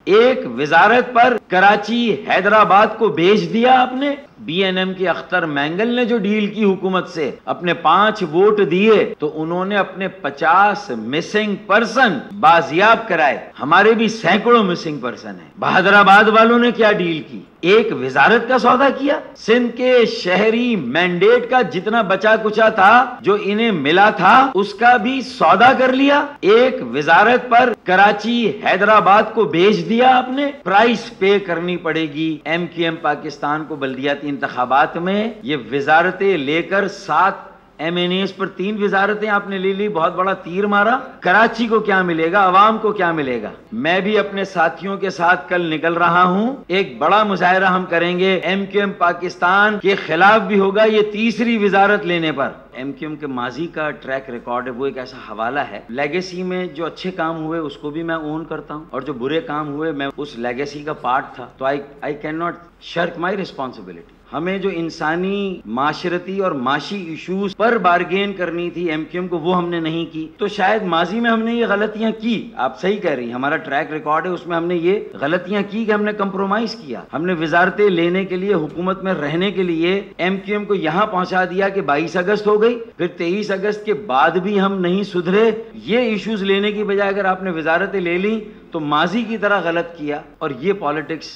ایک وزارت پر کراچی حیدرآباد کو بھیج دیا آپ نے. بی این ایم کے اختر مینگل نے جو ڈیل کی حکومت سے اپنے 5 ووٹ دیے تو انہوں نے اپنے 50 مسنگ پرسن بازیاب کرائے. ہمارے بھی سینکڑوں مسنگ پرسن ہیں. بہادر آباد والوں نے کیا ڈیل کی؟ ایک وزارت کا سودا کیا. سندھ کے شہری مینڈیٹ کا جتنا بچا کچا تھا جو انہیں ملا تھا اس کا بھی سودا کر لیا. ایک وزارت پر کراچی حیدرآباد کو بھیج دیا آپ نے. پرائس پے کرنی پڑے گی ایم کیو ایم پاکستان کو بلدیاتی انتخابات میں. یہ وزارتیں لے کر 7 ایم این ایز پر 3 وزارتیں آپ نے لے لی. بہت بڑا تیر مارا. کراچی کو کیا ملے گا؟ عوام کو کیا ملے گا؟ میں بھی اپنے ساتھیوں کے ساتھ کل نکل رہا ہوں. ایک بڑا مظاہرہ ہم کریں گے. ایم کیو ایم پاکستان کے خلاف بھی ہوگا یہ تیسری وزارت لینے پر. ایم کیو ایم کے ماضی کا ٹریک ریکارڈ ہے وہ ایک ایسا حوالہ ہے. لیگیسی میں جو اچھے کام ہوئے اس کو بھی میں اون کرتا ہوں اور جو برے کام ہوئے میں اس لیگیسی کا پارٹ تھا. تو آئی کین ناٹ شرک مائی ریسپانسبلٹی. ہمیں جو انسانی معاشرتی اور معاشی ایشوز پر بارگین کرنی تھی ایم کیو ایم کو وہ ہم نے نہیں کی. تو شاید ماضی میں ہم نے یہ غلطیاں کی. آپ صحیح کہہ رہی ہیں. ہمارا ٹریک ریکارڈ ہے اس میں ہم نے یہ غلطیاں کی کہ ہم نے کمپرومائز کیا. ہم نے وزارتیں لینے کے لیے حکومت میں رہنے کے لیے ایم کیو ایم کو یہاں پہنچا دیا کہ 22 اگست ہو گئی. پھر 23 اگست کے بعد بھی ہم نہیں سدھرے. یہ ایشوز لینے کی بجائے اگر آپ نے وزارتیں لے لی تو ماضی کی طرح غلط کیا. اور یہ پالیٹکس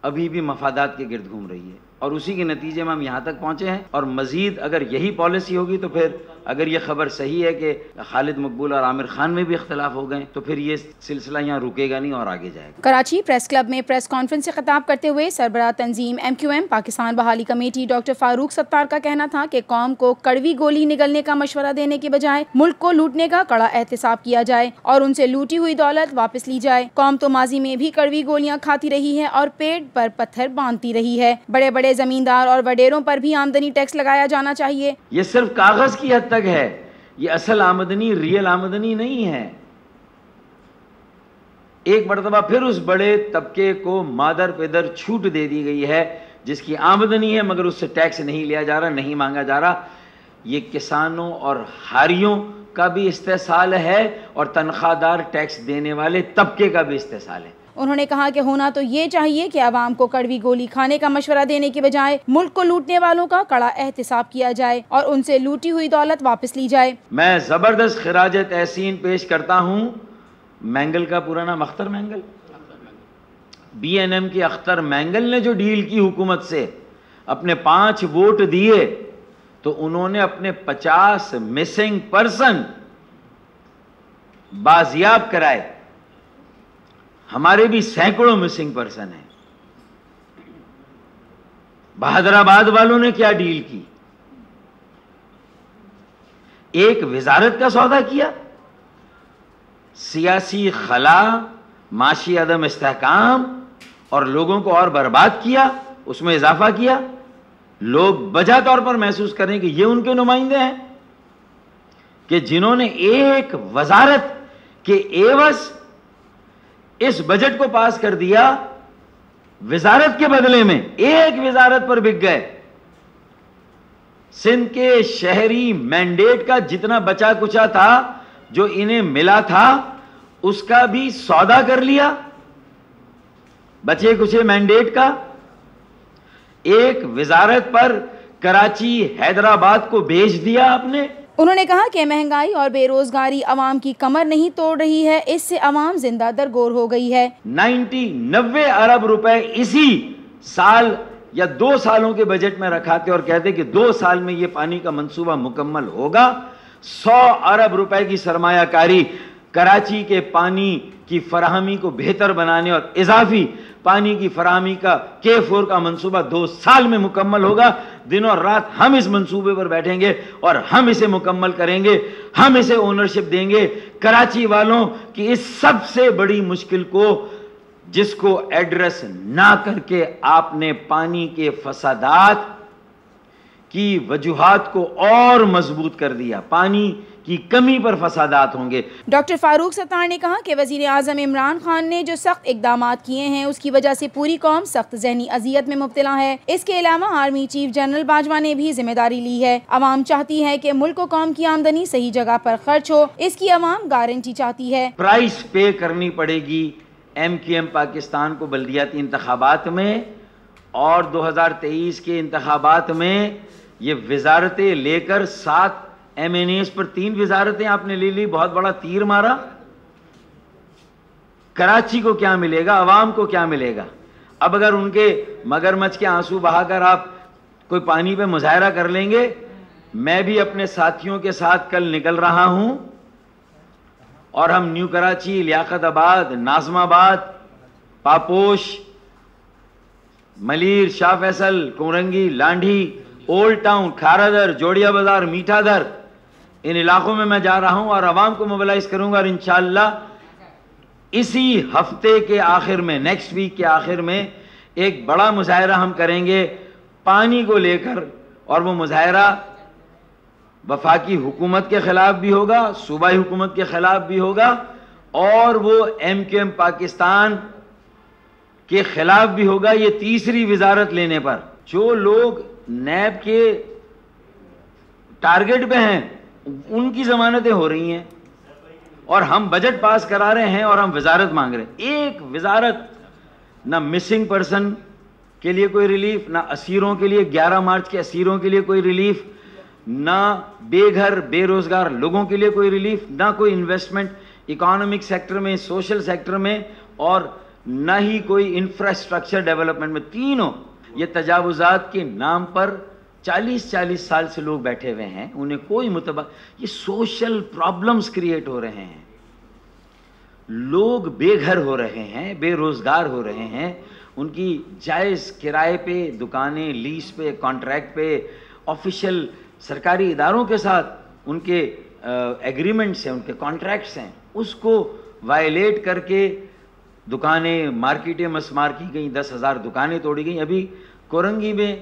ابھی بھی مفادات کے گرد گھوم رہی ہے اور اسی کے نتیجے میں ہم یہاں تک پہنچے ہیں. اور مزید اگر یہی پالیسی ہوگی تو پھر اگر یہ خبر صحیح ہے کہ خالد مقبول اور عامر خان میں بھی اختلاف ہو گئے تو پھر یہ سلسلہ یہاں رکے گا نہیں اور آگے جائے گا. کراچی پریس کلب میں پریس کانفرنس سے خطاب کرتے ہوئے سربراہ تنظیم ایم کیو ایم پاکستان بحالی کمیٹی ڈاکٹر فاروق ستار کا کہنا تھا کہ قوم کو کڑوی گولی نگلنے کا مشورہ دینے کے بجائے ملک کو لوٹنے کا کڑا احتساب کیا جائے اور ان سے لوٹی ہوئی دولت واپس لی جائے. قوم تو ماضی میں بھی کڑوی گولیاں کھاتی رہی ہے اور پیٹ پر پتھر باندھتی رہی ہے. بڑے بڑے زمیندار اور وڈیروں پر بھی آمدنی ٹیکس لگایا جانا چاہیے. یہ صرف کاغذ کی حد تک ہے. یہ اصل آمدنی ریئل آمدنی نہیں ہے. ایک مرتبہ پھر اس بڑے طبقے کو مادر پیدر چھوٹ دے دی گئی ہے جس کی آمدنی ہے مگر اس سے ٹیکس نہیں لیا جا رہا, نہیں مانگا جا رہا. یہ کسانوں اور ہاریوں کا بھی استحصال ہے اور تنخواہ دار ٹیکس دینے والے طبقے کا بھی استحصال ہے. انہوں نے کہا کہ ہونا تو یہ چاہیے کہ عوام کو کڑوی گولی کھانے کا مشورہ دینے کے بجائے ملک کو لوٹنے والوں کا کڑا احتساب کیا جائے اور ان سے لوٹی ہوئی دولت واپس لی جائے. میں زبردست خراج تحسین پیش کرتا ہوں. مینگل کا پورا نام Akhtar Mengal. B N M کے اختر مینگل نے جو ڈیل کی حکومت سے اپنے 5 ووٹ دیے تو انہوں نے اپنے 50 مسنگ پرسن بازیاب کرائے. ہمارے بھی سینکڑوں مسنگ پرسن ہیں. بہادر آباد والوں نے کیا ڈیل کی؟ ایک وزارت کا سودا کیا. سیاسی خلا, معاشی عدم استحکام اور لوگوں کو اور برباد کیا, اس میں اضافہ کیا. لوگ بجا طور پر محسوس کریں کہ یہ ان کے نمائندے ہیں کہ جنہوں نے ایک وزارت کے عوض اس بجٹ کو پاس کر دیا. وزارت کے بدلے میں ایک وزارت پر بک گئے. سندھ کے شہری مینڈیٹ کا جتنا بچا کچا تھا جو انہیں ملا تھا اس کا بھی سودا کر لیا. بچے کچے مینڈیٹ کا. ایک وزارت پر کراچی حیدرآباد کو بھیج دیا آپ نے. انہوں نے کہا کہ مہنگائی اور بے روزگاری عوام کی کمر نہیں توڑ رہی ہے, اس سے عوام زندہ درگور ہو گئی ہے. 90 ارب روپے اسی سال یا 2 سالوں کے بجٹ میں رکھاتے اور کہتے کہ 2 سال میں یہ پانی کا منصوبہ مکمل ہوگا. 100 ارب روپے کی سرمایہ کاری کراچی کے پانی کی فراہمی کو بہتر بنانے اور اضافی پانی کی فراہمی کا K4 کا منصوبہ 2 سال میں مکمل ہوگا. دن اور رات ہم اس منصوبے پر بیٹھیں گے اور ہم اسے مکمل کریں گے. ہم اسے اونرشپ دیں گے. کراچی والوں کی اس سب سے بڑی مشکل کو جس کو ایڈریس نہ کر کے آپ نے پانی کے فسادات کی وجوہات کو اور مضبوط کر دیا. پانی کی کمی پر فسادات ہوں گے. ڈاکٹر فاروق ستار نے کہا کہ وزیر اعظم عمران خان نے جو سخت اقدامات کیے ہیں اس کی وجہ سے پوری قوم سخت ذہنی اذیت میں مبتلا ہے. اس کے علاوہ آرمی چیف جنرل باجوہ نے بھی ذمہ داری لی ہے. عوام چاہتی ہے کہ ملک و قوم کی آمدنی صحیح جگہ پر خرچ ہو, اس کی عوام گارنٹی چاہتی ہے. پرائس پے کرنی پڑے گی ایم کیو ایم پاکستان کو بلدیاتی انتخابات میں اور 2023 کے انتخابات میں یہ وزارتیں لے کر 7 ایم این ایز پر 3 وزارتیں آپ نے لے لی، بہت بڑا تیر مارا۔ کراچی کو کیا ملے گا، عوام کو کیا ملے گا؟ اب اگر ان کے مگرمچھ کے آنسو بہا کر آپ کوئی پانی پہ مظاہرہ کر لیں گے، میں بھی اپنے ساتھیوں کے ساتھ کل نکل رہا ہوں اور ہم نیو کراچی، لیاقت آباد، ناظم آباد، پاپوش، ملیر، شاہ فیصل، کورنگی، لانڈھی، اولڈ ٹاؤن، کھارا در، جوڑیا بازار، میٹھا در، ان علاقوں میں جا رہا ہوں اور عوام کو موبلائز کروں گا، اور انشاءاللہ اسی ہفتے کے آخر میں، نیکسٹ ویک کے آخر میں ایک بڑا مظاہرہ ہم کریں گے پانی کو لے کر، اور وہ مظاہرہ وفاقی حکومت کے خلاف بھی ہوگا، صوبائی حکومت کے خلاف بھی ہوگا، اور وہ ایم کیو ایم پاکستان کے خلاف بھی ہوگا یہ تیسری وزارت لینے پر۔ جو لوگ نیب کے ٹارگٹ پہ ہیں ان کی ضمانتیں ہو رہی ہیں، اور ہم بجٹ پاس کرا رہے ہیں اور ہم وزارت مانگ رہے ہیں۔ ایک وزارت، نہ مسنگ پرسن کے لیے کوئی ریلیف، نہ اسیروں کے لیے 11 مارچ کے اسیروں کے لیے کوئی ریلیف، نہ بے گھر بے روزگار لوگوں کے لیے کوئی ریلیف، نہ کوئی انویسٹمنٹ اکانومک سیکٹر میں، سوشل سیکٹر میں، اور نہ ہی کوئی انفراسٹرکچر ڈیولپمنٹ میں۔ تینوں یہ تجاوزات کے نام پر 40 سال سے لوگ بیٹھے ہوئے ہیں، انہیں کوئی یہ سوشل پرابلمز کریٹ ہو رہے ہیں، لوگ بے گھر ہو رہے ہیں، بے روزگار ہو رہے ہیں، ان کی جائز کرائے پہ دکانیں، لیز پہ، کانٹریکٹ پہ، آفیشیل سرکاری اداروں کے ساتھ ان کے ایگریمنٹس ہیں، ان کے کانٹریکٹس ہیں، اس کو وائلیٹ کر کے دکانیں، مارکیٹیں مسمار کی گئیں، 10,000 دکانیں توڑی گئیں۔ ابھی کورنگی میں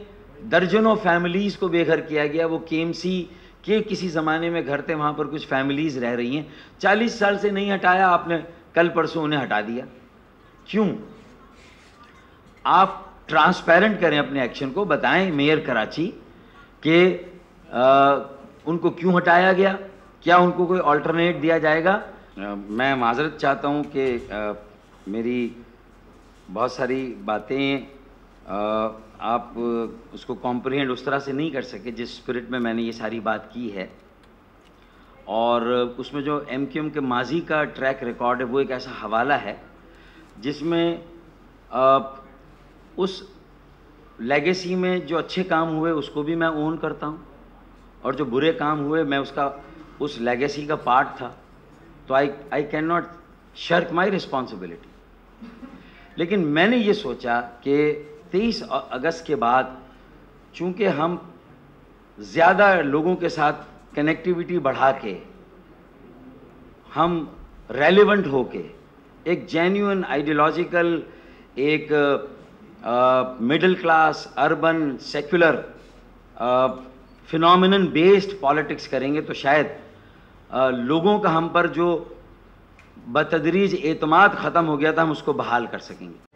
درجنوں فیملیز کو بے گھر کیا گیا، وہ کے ایم سی کے کسی زمانے میں گھر تھے، وہاں پر کچھ فیملیز رہ رہی ہیں، 40 سال سے نہیں ہٹایا آپ نے، کل پرسوں انہیں ہٹا دیا۔ کیوں؟ آپ ٹرانسپیرنٹ کریں اپنے ایکشن کو، بتائیں میئر کراچی کہ ان کو کیوں ہٹایا گیا، کیا ان کو کوئی آلٹرنیٹ دیا جائے گا؟ میں معذرت چاہتا ہوں کہ میری بہت ساری باتیں آپ اس کو کمپریہنڈ اس طرح سے نہیں کر سکے جس اسپرٹ میں میں نے یہ ساری بات کی ہے، اور اس میں جو ایم کیو ایم کے ماضی کا ٹریک ریکارڈ ہے وہ ایک ایسا حوالہ ہے جس میں اس لیگیسی میں جو اچھے کام ہوئے اس کو بھی میں اون کرتا ہوں، اور جو برے کام ہوئے میں اس لیگیسی کا پارٹ تھا، تو آئی کین ناٹ شرک مائی رسپانسبلٹی۔ لیکن میں نے یہ سوچا کہ 23 اگست کے بعد چونکہ ہم زیادہ لوگوں کے ساتھ کنیکٹیویٹی بڑھا کے، ہم ریلیونٹ ہو کے، ایک جینیون آئیڈیالوجیکل، ایک middle class urban secular phenomenon based politics کریں گے تو شاید لوگوں کا ہم پر جو بتدریج اعتماد ختم ہو گیا تھا ہم اس کو بحال کر سکیں گے۔